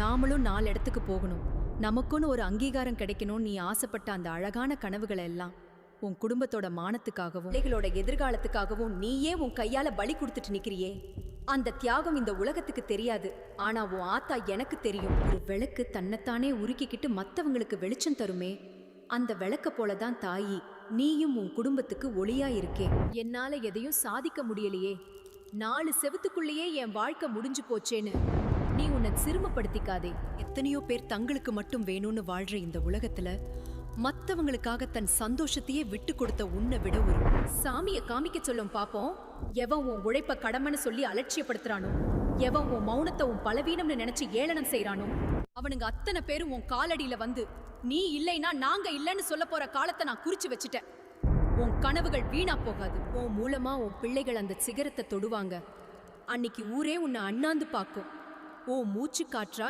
நாமளும் 4 இடத்துக்கு போகணும். நமக்குன்னு ஒரு அங்கீகாரம் கிடைக்கணும். நீ ஆசைப்பட்ட அந்த அழகான கனவுகளை எல்லாம் உன் குடும்பத்தோட மானத்துக்காகவும் பிள்ளைகளோட எதிர்காலத்துக்காகவும் நீயே உன் கையால பலி கொடுத்துட்டு நிக்கிறியே. அந்த தியாகம் இந்த உலகத்துக்கு தெரியாது. ஆனா உன் ஆத்தா எனக்கு தெரியும். ஒரு விளக்கு தன்னைத்தானே உருக்கிக்கிட்டு மத்தவங்களுக்கு வெளிச்சம் தருமே, அந்த விளக்க போலதான் தாயி நீயும் உன் குடும்பத்துக்கு ஒளியா இருக்கே. என்னால எதையும் சாதிக்க முடியலையே, 4 செவுத்துக்குள்ளேயே என் வாழ்க்கை முடிஞ்சு போச்சேன்னு நீ உன்னை சிறுமப்படுத்திக்காதே. எத்தனையோ பேர் தங்களுக்கு மட்டும் வேணும்னு வாழ்ற இந்த உலகத்துல மத்தவங்களுக்காக தன் சந்தோஷத்தையே விட்டு கொடுத்த உன்னை விட ஒரு சாமிய காமிக்க சொல்லும் பாப்போம். எவன் உன் உழைப்ப கடமைன்னு சொல்லி அலட்சியப்படுத்துறானோ, எவன் உன் மௌனத்தை உன் பலவீனம்னு நினைச்சு ஏளனம் செய்யறானோ, அவனுங்க அத்தனை பேரும் உன் காலடியில வந்து நீ இல்லைன்னா நாங்க இல்லைன்னு சொல்ல போற காலத்தை நான் குறிச்சு வச்சுட்டேன். உன் கனவுகள் வீணா போகாது. உன் மூலமா உன் பிள்ளைகள் அந்த சிகரத்தை தொடுவாங்க. அன்னைக்கு ஊரே உன்னை அண்ணாந்து பார்க்கும். ஓ மூச்சு காற்றா